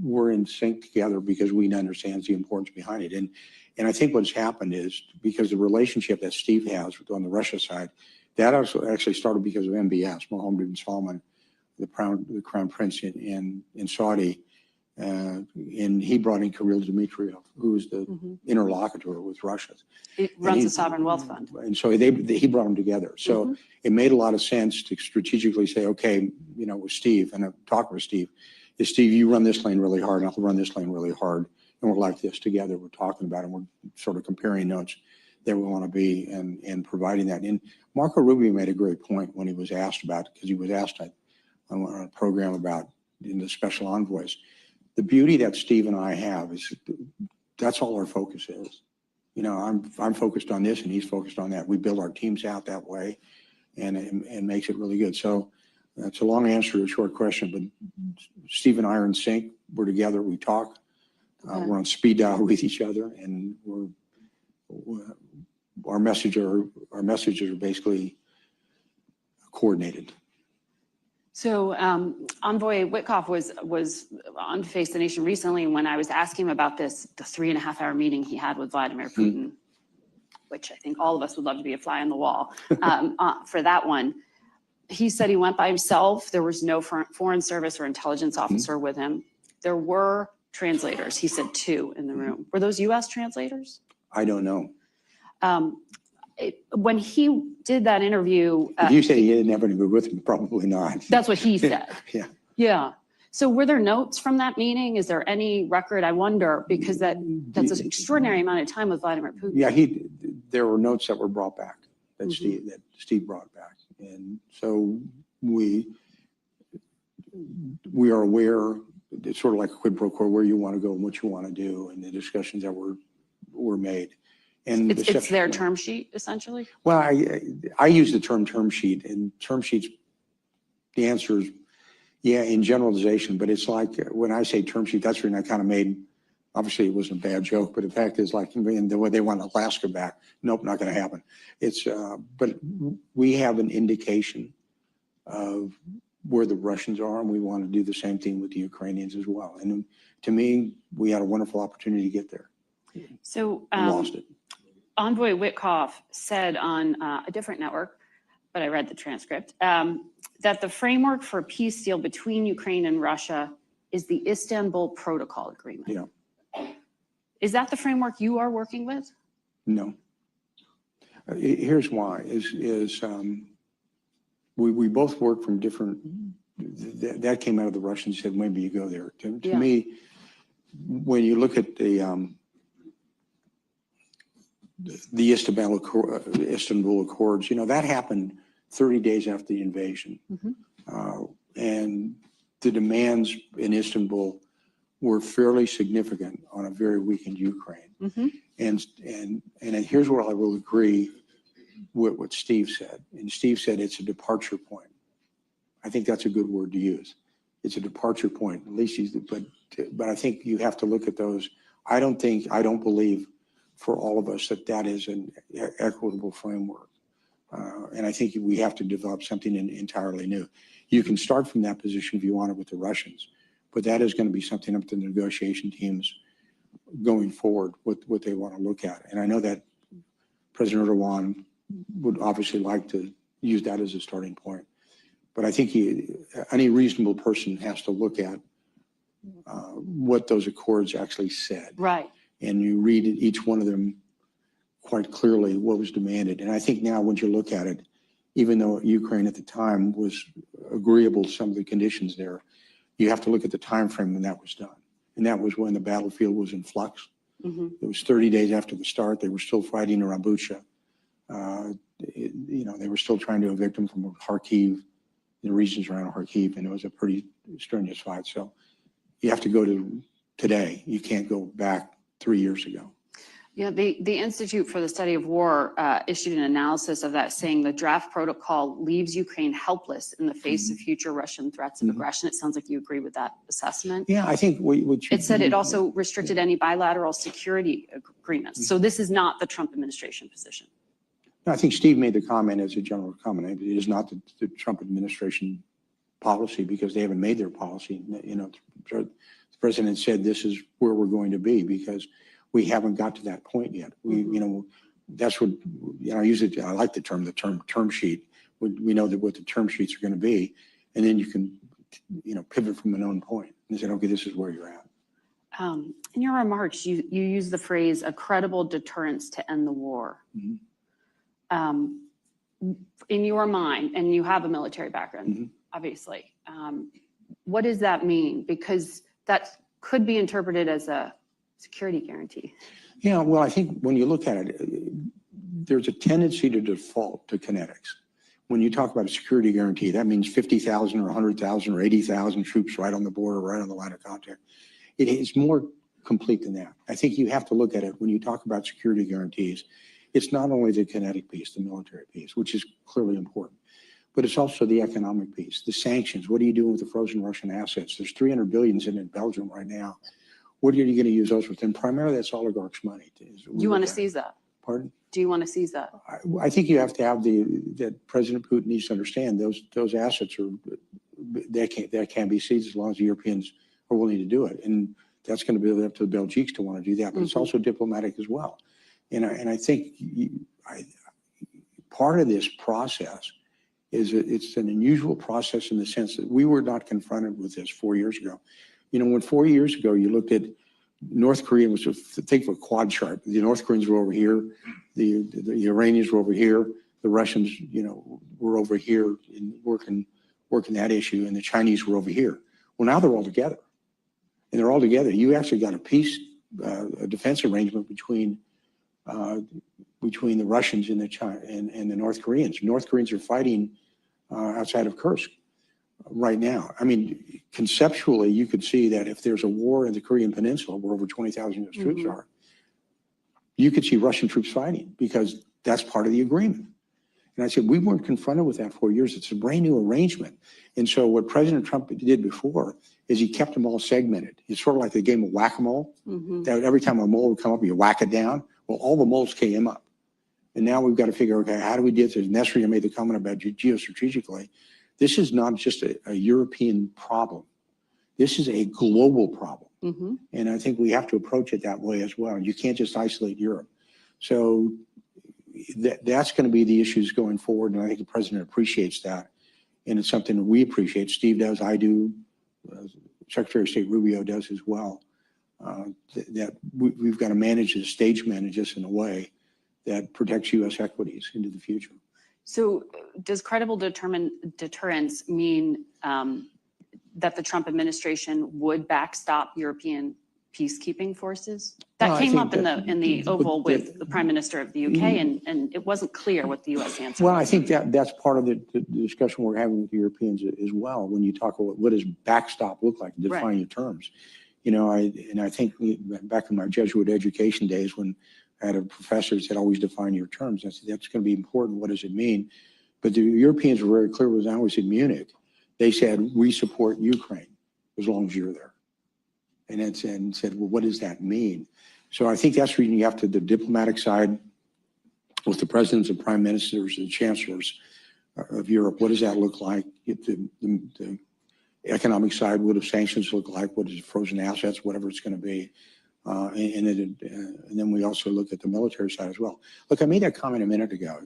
we're in sync together because we understand the importance behind it. And I think what's happened is because the relationship that Steve has on the Russia side, that also actually started because of MBS, Mohammed bin Salman, the crown prince in Saudi. And he brought in Kirill Dmitriev, who is the interlocutor with Russia. He runs the Sovereign Wealth Fund. And so he brought them together. So it made a lot of sense to strategically say, okay, with Steve, and I talked with Steve, Steve, you run this lane really hard, and I'll run this lane really hard. And we're like this together. We're talking about it. And we're sort of comparing notes that we want to be and providing that. And Marco Rubio made a great point when he was asked about, because he was asked on a program about the special envoys. The beauty that Steve and I have is that's all our focus is. I'm focused on this and he's focused on that. We build our teams out that way, and it makes it really good. So that's a long answer to a short question, but Steve and I are in sync. We're together. We talk. We're on speed dial with each other, and our messages are basically coordinated. So Envoy Witkoff was on Face the Nation recently when I was asking him about this, the 3.5-hour meeting he had with Vladimir Putin, which I think all of us would love to be a fly on the wall for that one. He said he went by himself. There was no foreign service or intelligence officer with him. There were translators. He said 2 in the room. Were those U.S. translators? I don't know. When he did that interview. If you say he didn't have any with him, probably not. That's what he said. Yeah. Yeah. So were there notes from that meeting? Is there any record? I wonder, because that's an extraordinary amount of time with Vladimir Putin. Yeah, there were notes that were brought back that Steve brought back. And so we are aware, it's sort of like a quid pro quo, where you want to go and what you want to do, and the discussions that were made. And it's their term sheet, essentially? Well, I use the term sheet, and term sheets, the answer is, yeah, in generalization, but it's like when I say term sheet, that's when I kind of made, obviously it wasn't a bad joke, but the fact is, like, the way they want Alaska back, nope, not going to happen. It's, but we have an indication of where the Russians are, and we want to do the same thing with the Ukrainians as well. And to me, we had a wonderful opportunity to get there. So Lost it. Envoy Witkoff said on a different network, but I read the transcript, that the framework for a peace deal between Ukraine and Russia is the Istanbul Protocol Agreement. Yeah. Is that the framework you are working with? No. Here's why, we both work from different, that came out of the Russians, said maybe you go there. To me, when you look at the Istanbul Accords, you know, that happened 30 days after the invasion. And the demands in Istanbul were fairly significant on a very weakened Ukraine. And here's where I will agree with what Steve said. And Steve said it's a departure point. I think that's a good word to use. It's a departure point. At least but I think you have to look at those. I don't believe for all of us that is an equitable framework. And I think we have to develop something entirely new. You can start from that position if you want it with the Russians, but that is going to be something up to the negotiation teams going forward, what they want to look at. And I know that President Erdogan would obviously like to use that as a starting point. But I think any reasonable person has to look at what those accords actually said. Right. And you read each one of them quite clearly what was demanded. And I think now when you look at it, even though Ukraine at the time was agreeable to some of the conditions there, you have to look at the time frame when that was done. And that was when the battlefield was in flux. It was 30 days after the start. They were still fighting around Bucha. You know, they were still trying to evict them from Kharkiv, the regions around Kharkiv, and it was a pretty strenuous fight. So you have to go to today. You can't go back 3 years ago. Yeah, the Institute for the Study of War issued an analysis of that, saying the draft protocol leaves Ukraine helpless in the face of future Russian threats of aggression. It sounds like you agree with that assessment. Yeah, I think it said it also restricted any bilateral security agreements. So this is not the Trump administration position. I think Steve made the comment as a general comment. It is not the Trump administration policy because they haven't made their policy. You know, the president said this is where we're going to be because we haven't got to that point yet. You know, that's what, you know, I like the term sheet. We know that what the term sheets are going to be, and then you can, you know, pivot from a known point and say, okay, this is where you're at. In your remarks, you use the phrase "a credible deterrence to end the war." In your mind, and you have a military background, obviously, what does that mean? Because that could be interpreted as a security guarantee. Yeah, well, I think when you look at it, there's a tendency to default to kinetics. When you talk about a security guarantee, that means 50,000 or 100,000 or 80,000 troops right on the border, right on the line of contact. It is more complete than that. I think you have to look at it when you talk about security guarantees. It's not only the kinetic piece, the military piece, which is clearly important, but it's also the economic piece, the sanctions. What are you doing with the frozen Russian assets? There's 300 billion sitting in Belgium right now. What are you going to use those with? And primarily that's oligarchs' money. Do you want to seize that? Pardon? Do you want to seize that? I think you have to have that President Putin needs to understand those assets are that can be seized as long as the Europeans are willing to do it. And that's going to be up to the Belgians to want to do that, but it's also diplomatic as well. And I think part of this process is it's an unusual process in the sense that we were not confronted with this 4 years ago. You know, when 4 years ago you looked at North Korea, was think of a quad chart. The North Koreans were over here, the Iranians were over here, the Russians, you know, were over here in working that issue, and the Chinese were over here. Well, now they're all together, and they're all together. You actually got a peace, a defense arrangement between the Russians and the North Koreans. North Koreans are fighting outside of Kursk right now. I mean, conceptually, you could see that if there's a war in the Korean Peninsula where over 20,000 US troops are, you could see Russian troops fighting because that's part of the agreement. And I said, we weren't confronted with that 4 years. It's a brand new arrangement. And so what President Trump did before is he kept them all segmented. It's sort of like the game of whack-a-mole. That every time a mole would come up, you whack it down. Well, all the moles came up. And now we've got to figure, okay, how do we deal with this? Nestor made the comment about geostrategically. This is not just a European problem. This is a global problem. And I think we have to approach it that way as well. You can't just isolate Europe. So that's going to be the issues going forward. And I think the president appreciates that. And it's something that we appreciate. Steve does, I do, Secretary of State Rubio does as well. That we've got to manage this, stage manage this in a way that protects U.S. equities into the future. So does credible deterrence mean that the Trump administration would backstop European peacekeeping forces? That came up in the Oval with the Prime Minister of the UK, and it wasn't clear what the U.S. answer was. Well, I think that's part of the discussion we're having with the Europeans as well. When you talk about what does backstop look like, define your terms. You know, I think back in my Jesuit education days when I had a professor that said, always define your terms. I said, that's going to be important. What does it mean? But the Europeans were very clear when I was in Munich. They said, we support Ukraine as long as you're there. And said, well, what does that mean? So I think that's the reason you have to, the diplomatic side with the presidents and prime ministers and chancellors of Europe, what does that look like? The economic side, what do sanctions look like? What is frozen assets, whatever it's going to be. And then we also look at the military side as well. Look, I made that comment a minute ago.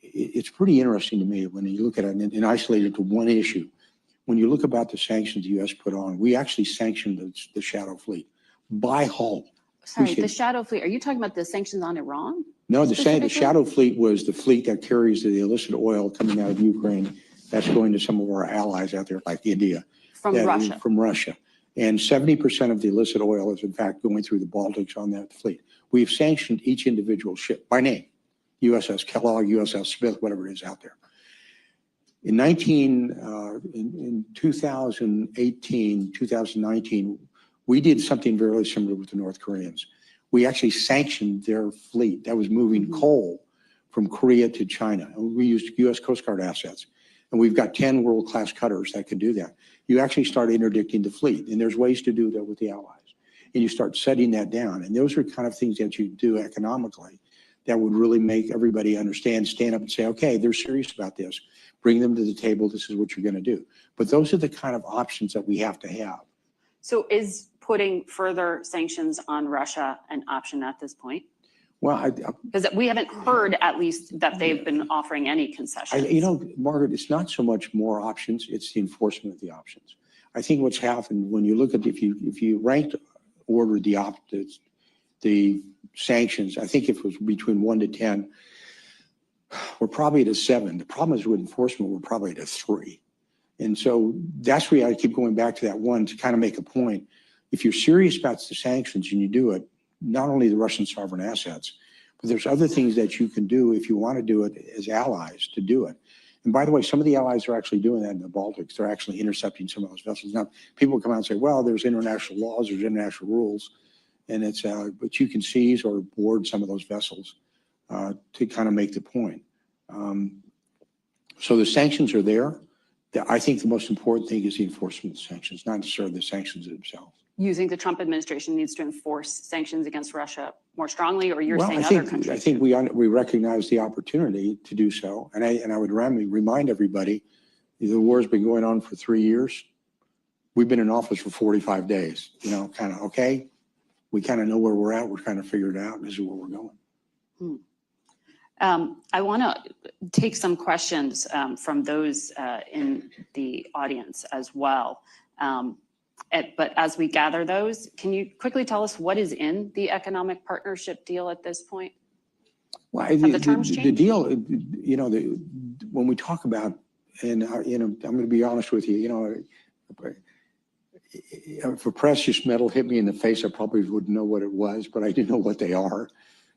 It's pretty interesting to me when you look at it and isolate it to one issue. When you look about the sanctions the U.S. put on, we actually sanctioned the shadow fleet by hull. Sorry, the shadow fleet. Are you talking about the sanctions on Iran? No, the shadow fleet was the fleet that carries the illicit oil coming out of Ukraine. That's going to some of our allies out there, like India. From Russia. From Russia. And 70% of the illicit oil is, in fact, going through the Baltics on that fleet. We've sanctioned each individual ship by name. USS Kellogg, USS Smith, whatever it is out there. In 2018, 2019, we did something very similar with the North Koreans. We actually sanctioned their fleet that was moving coal from Korea to China. And we used U.S. Coast Guard assets. And we've got 10 world-class cutters that can do that. You actually start interdicting the fleet. And there's ways to do that with the allies. And you start setting that down. And those are kind of things that you do economically that would really make everybody understand, stand up and say, okay, they're serious about this. Bring them to the table. This is what you're going to do. But those are the kind of options that we have to have. So is putting further sanctions on Russia an option at this point? Well, because we haven't heard, at least, that they've been offering any concessions. You know, Margaret, it's not so much more options, it's the enforcement of the options. I think what's happened when you look at, if you ranked order the sanctions, I think if it was between 1 to 10, we're probably at a 7. The problem is with enforcement, we're probably at a 3. And so that's where I keep going back to that one to kind of make a point. If you're serious about the sanctions and you do it, not only the Russian sovereign assets, but there's other things that you can do if you want to do it as allies to do it. And by the way, some of the allies are actually doing that in the Baltics. They're actually intercepting some of those vessels. Now, people come out and say, well, there's international laws, there's international rules, and it's, but you can seize or board some of those vessels to kind of make the point. So the sanctions are there. I think the most important thing is the enforcement of the sanctions, not necessarily the sanctions themselves. You think the Trump administration needs to enforce sanctions against Russia more strongly, or you're saying other countries? I think we recognize the opportunity to do so. And I would remind everybody The war's been going on for 3 years. We've been in office for 45 days, you know, kind of, okay, we kind of know where we're at. We're kind of figured it out, and this is where we're going. I want to take some questions from those in the audience as well. But as we gather those, can you quickly tell us what is in the economic partnership deal at this point? Well, Have the terms the changed? deal, you know, when we talk about, and you know, I'm going to be honest with you, you know, if a precious metal hit me in the face, I probably wouldn't know what it was, but I do know what they are.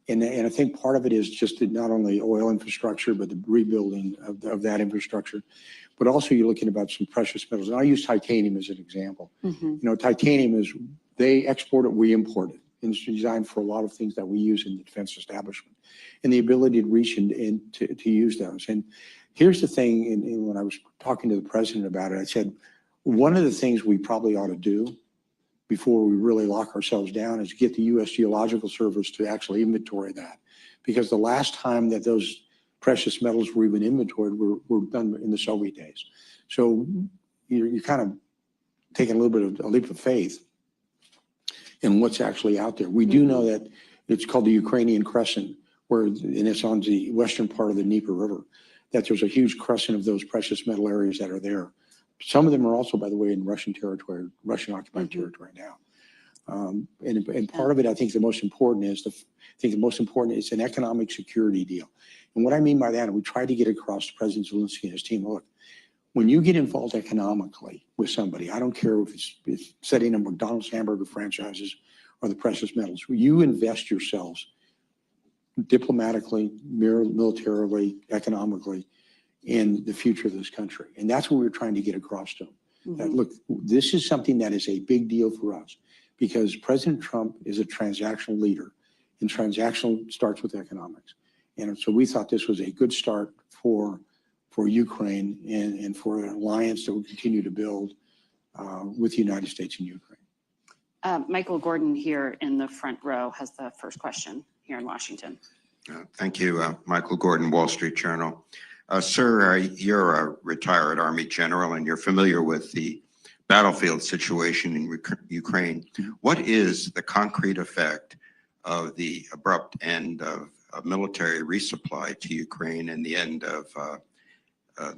And I think part of it is just not only oil infrastructure, but the rebuilding of that infrastructure, but also you're looking about some precious metals. And I'll use titanium as an example. You know, titanium is, they export it, we import it. And it's designed for a lot of things that we use in the defense establishment, and the ability to reach and to use those. And here's the thing, and when I was talking to the president about it, I said, one of the things we probably ought to do before we really lock ourselves down is get the U.S. Geological Service to actually inventory that. Because the last time that those precious metals were even inventoried were done in the Soviet days. So you're kind of taking a little bit of a leap of faith in what's actually out there. We do know that it's called the Ukrainian Crescent, and it's on the western part of the Dnieper River, that there's a huge crescent of those precious metal areas that are there. Some of them are also, by the way, in Russian territory, Russian occupied territory now. And part of it, I think the most important is, it's an economic security deal. And what I mean by that, and we tried to get across to President Zelensky and his team, look, when you get involved economically with somebody, I don't care if it's setting up McDonald's hamburger franchises or the precious metals, you invest yourselves diplomatically, militarily, economically in the future of this country. And that's what we're trying to get across to them. That, look, this is something that is a big deal for us because President Trump is a transactional leader, and transactional starts with economics. And so we thought this was a good start for Ukraine and for an alliance that will continue to build with the United States and Ukraine. Michael Gordon here in the front row has the first question here in Washington. Thank you. Michael Gordon, Wall Street Journal. Sir, you're a retired Army general and you're familiar with the battlefield situation in Ukraine. What is the concrete effect of the abrupt end of military resupply to Ukraine and the end of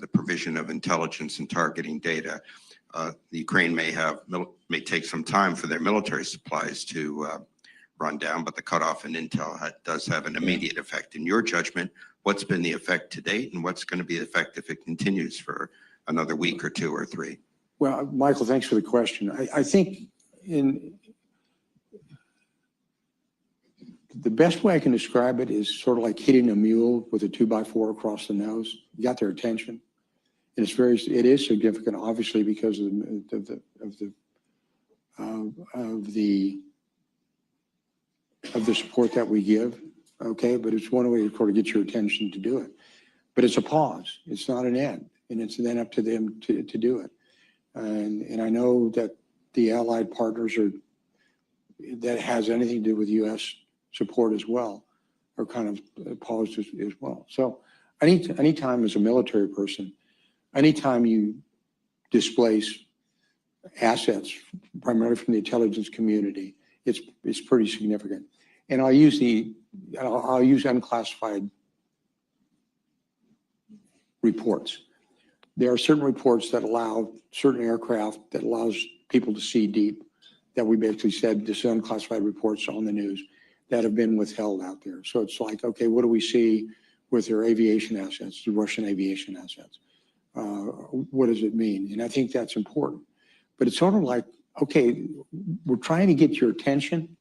the provision of intelligence and targeting data? The Ukraine may take some time for their military supplies to run down, but the cutoff in intel does have an immediate effect. In your judgment, what's been the effect to date, and what's going to be the effect if it continues for another week or two or three? Well, Michael, thanks for the question. I think the best way I can describe it is sort of like hitting a mule with a 2x4 across the nose. You got their attention. And it is significant, obviously, because of the support that we give. Okay, but it's one way to sort of get your attention to do it. But it's a pause. It's not an end, and it's then up to them to do it. And I know that the allied partners that has anything to do with U.S. support as well are kind of paused as well. So anytime as a military person, anytime you displace assets, primarily from the intelligence community, it's pretty significant. And I'll use unclassified reports. There are certain reports that allow certain aircraft that allows people to see deep, that we basically said this is unclassified reports on the news that have been withheld out there. So it's like, okay, what do we see with their aviation assets, the Russian aviation assets? What does it mean? And I think that's important. But it's sort of like, okay, we're trying to get your attention.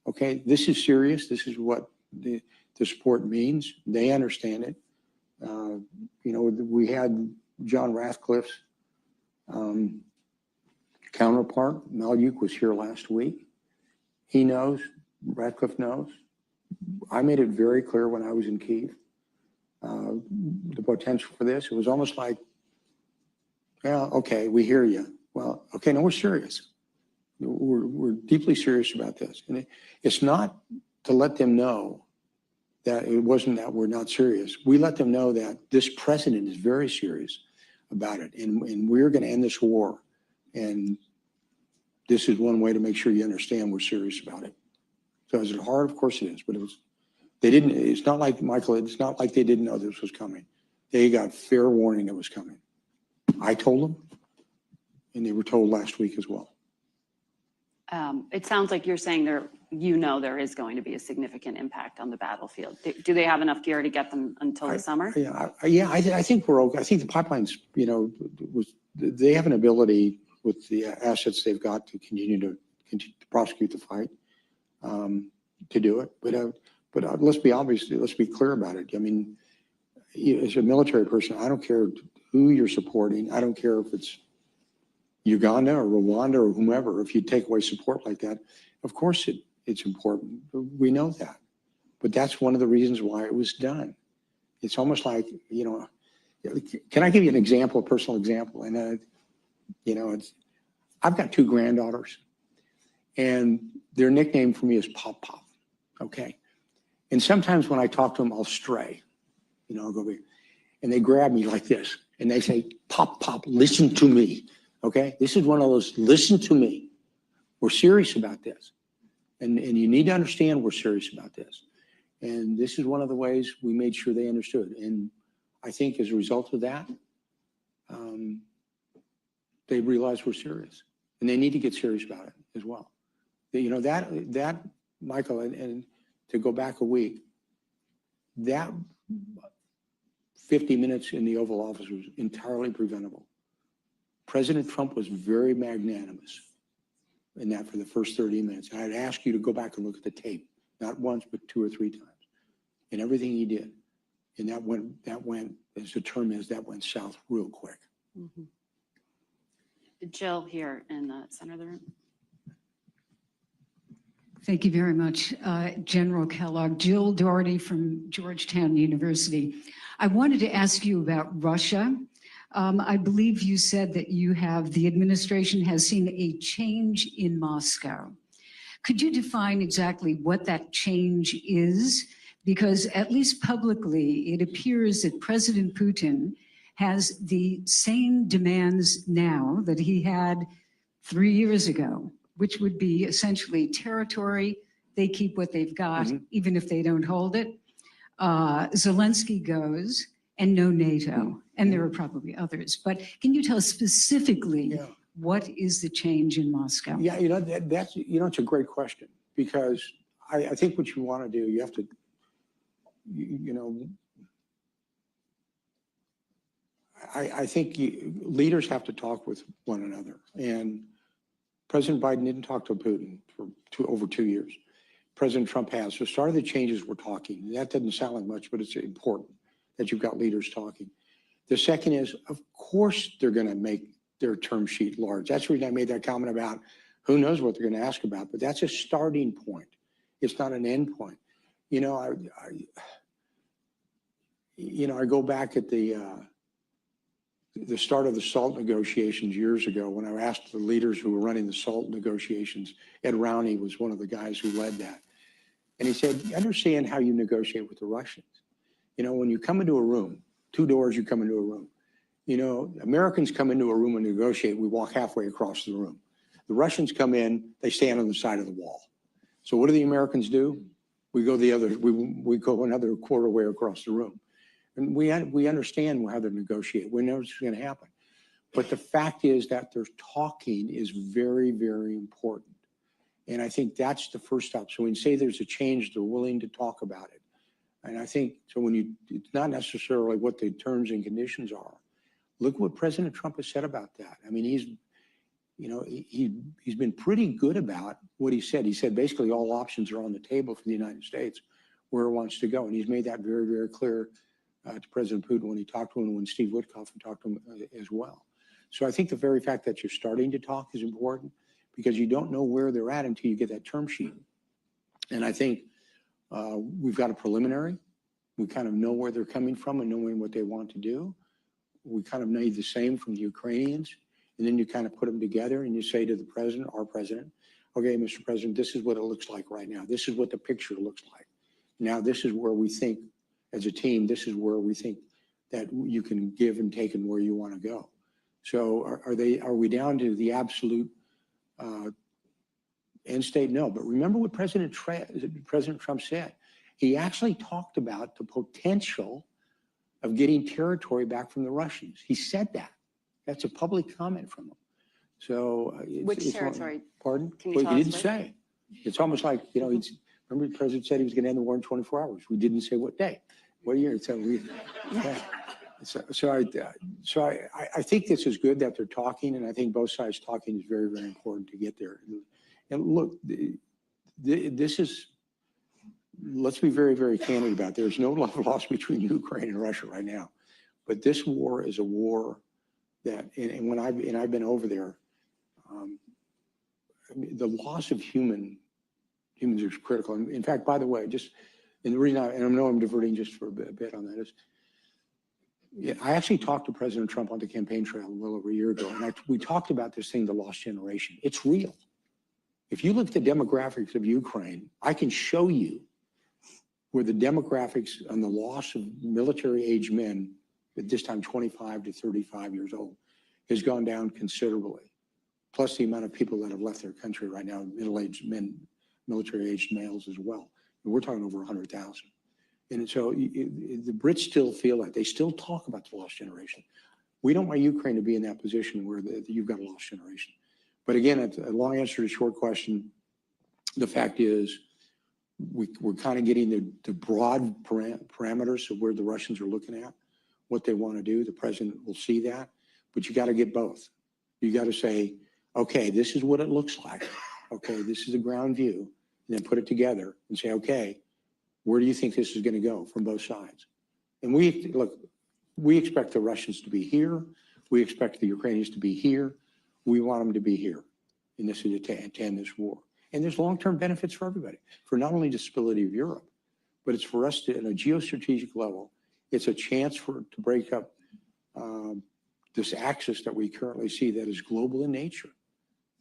Okay, this is serious. This is what the support means. They understand it. You know, we had John Ratcliffe's counterpart, Malyuk, was here last week. He knows, Ratcliffe knows. I made it very clear when I was in Kyiv, the potential for this. It was almost like, well, okay, we hear you. Well, okay, no, we're serious. We're deeply serious about this. And it's not to let them know that it wasn't that we're not serious. We let them know that this president is very serious about it. And we're going to end this war. And this is one way to make sure you understand we're serious about it. So is it hard? Of course it is. But it's not like, Michael, it's not like they didn't know this was coming. They got fair warning it was coming. I told them, and they were told last week as well. It sounds like you're saying there is going to be a significant impact on the battlefield. Do they have enough gear to get them until the summer? I think we're okay. I think the pipelines, they have an ability with the assets they've got to continue to prosecute the fight, to do it. But let's be obvious. Let's be clear about it. I mean, as a military person, I don't care who you're supporting. I don't care if it's Uganda or Rwanda or whomever. If you take away support like that, of course it's important. We know that. But that's one of the reasons why it was done. It's almost like, can I give you an example, a personal example? And, I've got 2 granddaughters, and their nickname for me is Pop Pop, okay? And sometimes when I talk to them, I'll stray. I'll go, and they grab me like this, and they say, Pop Pop, listen to me. Okay, this is one of those, listen to me. We're serious about this. And you need to understand we're serious about this. And this is one of the ways we made sure they understood. And I think as a result of that, they realize we're serious. And they need to get serious about it as well. That Michael, and to go back a week, that 50 minutes in the Oval Office was entirely preventable. President Trump was very magnanimous in that for the first 30 minutes. And I'd ask you to go back and look at the tape, not once, but 2 or 3 times, and everything he did. And that went, as the term is, that went south real quick. Mm-hmm. Jill here in the center of the room. Thank you very much, General Kellogg. Jill Doherty from Georgetown University. I wanted to ask you about Russia. I believe you said that the administration has seen a change in Moscow. Could you define exactly what that change is? Because at least publicly, it appears that President Putin has the same demands now that he had 3 years ago, which would be essentially territory. They keep what they've got, even if they don't hold it. Zelensky goes, and no NATO. And there are probably others. But can you tell us specifically what is the change in Moscow? Yeah, that's it's a great question, because I think what you want to do, you have to, I think leaders have to talk with one another. And President Biden didn't talk to Putin for over 2 years. President Trump has. So start of the changes we're talking. That doesn't sound like much, but it's important that you've got leaders talking. The second is, of course, they're going to make their term sheet large. That's the reason I made that comment about who knows what they're going to ask about, but that's a starting point. It's not an end point. I go back at the start of the SALT negotiations years ago when I asked the leaders who were running the SALT negotiations. Ed Rowney was one of the guys who led that. And he said, you understand how you negotiate with the Russians. When you come into a room, 2 doors, you come into a room. Americans come into a room and negotiate, we walk halfway across the room. The Russians come in, they stand on the side of the wall. So what do the Americans do? We go we go another quarter way across the room. And we understand how they negotiate. We know what's going to happen. But the fact is that their talking is very, very important. And I think that's the first step. So when you say there's a change, they're willing to talk about it. And I think, so it's not necessarily what the terms and conditions are. Look what President Trump has said about that. I mean, he's been pretty good about what he said. He said basically all options are on the table for the United States where it wants to go. And he's made that very, very clear to President Putin when he talked to him, when Steve Witkoff talked to him as well. So I think the very fact that you're starting to talk is important, because you don't know where they're at until you get that term sheet. And I think we've got a preliminary. We kind of know where they're coming from and knowing what they want to do. We kind of need the same from the Ukrainians. And then you kind of put them together and you say to the president, our president, okay, Mr. President, this is what it looks like right now. This is what the picture looks like. Now, this is where we think as a team, this is where we think that you can give and take and where you want to go. So are we down to the absolute end state? No, but remember what President Trump said. He actually talked about the potential of getting territory back from the Russians. He said that. That's a public comment from him. So Which territory? Pardon? Can you Well, tell he us didn't say. It's almost like, you know, remember the president said he was going to end the war in 24 hours. We didn't say what day, what year. So I think this is good that they're talking, and I think both sides talking is very, very important to get there. And look, this is, let's be very, very candid about it. There's no love lost between Ukraine and Russia right now. But this war is a war that, and when I've been over there, I mean, the loss of humans is critical. In fact, by the way, and the reason I know I'm diverting just for a bit on that is, yeah, I actually talked to President Trump on the campaign trail a little over a year ago, and we talked about this thing, the lost generation. It's real. If you look at the demographics of Ukraine, I can show you where the demographics on the loss of military-age men, at this time 25 to 35 years old, has gone down considerably. Plus the amount of people that have left their country right now, middle-aged men, military-aged males as well. And we're talking over 100,000. And so the Brits still feel that. They still talk about the lost generation. We don't want Ukraine to be in that position where you've got a lost generation. But again, it's a long answer to a short question. The fact is, we're kind of getting the broad parameters of where the Russians are looking at, what they want to do. The president will see that, but you got to get both. You got to say, okay, this is what it looks like. Okay, this is a ground view, and then put it together and say, okay, where do you think this is going to go from both sides? And we expect the Russians to be here. We expect the Ukrainians to be here. We want them to be here in this to end this war. And there's long-term benefits for everybody, for not only the stability of Europe, but it's for us to, at a geostrategic level, it's a chance to break up this axis that we currently see that is global in nature,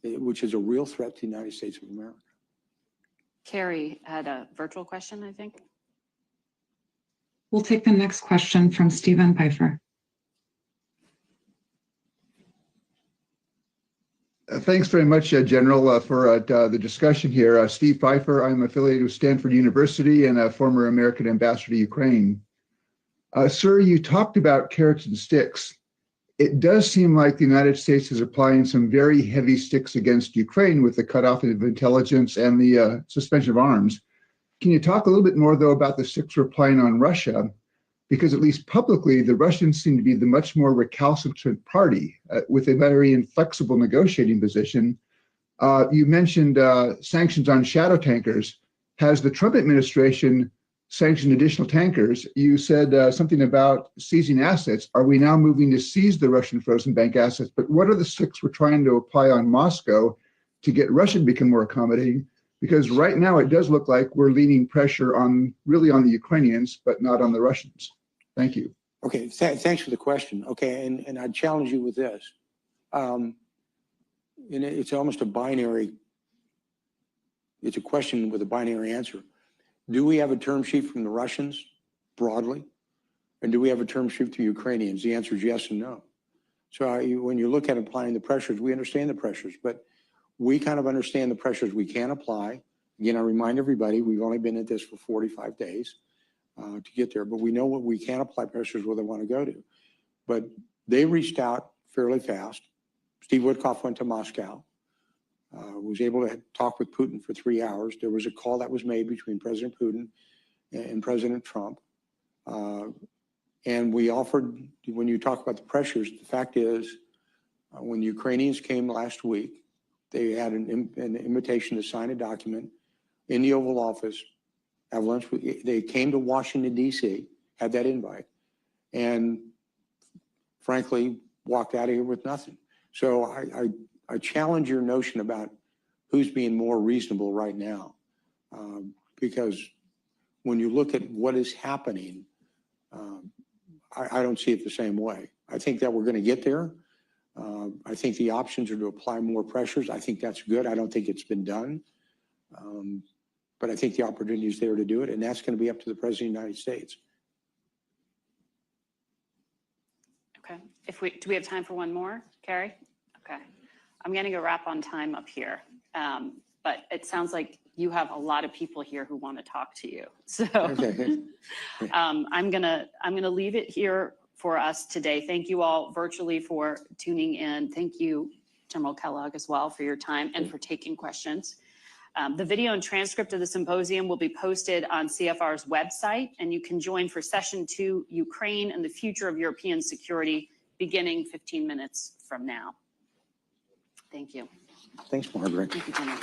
which is a real threat to the United States of America. Carrie had a virtual question, I think. We'll take the next question from Stephen Pfeiffer. Thanks very much, General, for the discussion here. Steve Pfeiffer, I'm affiliated with Stanford University and a former American ambassador to Ukraine. Sir, you talked about carrots and sticks. It does seem like the United States is applying some very heavy sticks against Ukraine with the cutoff of intelligence and the suspension of arms. Can you talk a little bit more, though, about the sticks we're applying on Russia? Because at least publicly, the Russians seem to be the much more recalcitrant party with a very inflexible negotiating position. You mentioned sanctions on shadow tankers. Has the Trump administration sanctioned additional tankers? You said something about seizing assets. Are we now moving to seize the Russian frozen bank assets? But what are the sticks we're trying to apply on Moscow to get Russia to become more accommodating? Because right now it does look like we're leaning pressure really on the Ukrainians, but not on the Russians. Thank you. Okay, thanks for the question. Okay, and I'd challenge you with this. And it's almost a binary, it's a question with a binary answer. Do we have a term sheet from the Russians broadly? And do we have a term sheet from the Ukrainians? The answer is yes and no. So when you look at applying the pressures, we understand the pressures, but we kind of understand the pressures we can apply. Again, I remind everybody, we've only been at this for 45 days to get there, but we know what we can apply pressures where they want to go to. But they reached out fairly fast. Steve Witkoff went to Moscow, was able to talk with Putin for 3 hours. There was a call that was made between President Putin and President Trump. And we offered, when you talk about the pressures, the fact is, when the Ukrainians came last week, they had an invitation to sign a document in the Oval Office, have lunch with, they came to Washington, D.C., had that invite, and frankly, walked out of here with nothing. So I challenge your notion about who's being more reasonable right now, because when you look at what is happening, I don't see it the same way. I think that we're going to get there. I think the options are to apply more pressures. I think that's good. I don't think it's been done. But I think the opportunity is there to do it, and that's going to be up to the President of the United States. Do we have time for one more, Carrie? Okay. I'm going to go wrap on time up here. But it sounds like you have a lot of people here who want to talk to you. So I'm gonna leave it here for us today. Thank you all virtually for tuning in. Thank you, General Kellogg, as well, for your time and for taking questions. The video and transcript of the symposium will be posted on CFR's website, and you can join for session 2, Ukraine and the Future of European Security, beginning 15 minutes from now. Thank you. Thanks, Margaret. Thank you, General.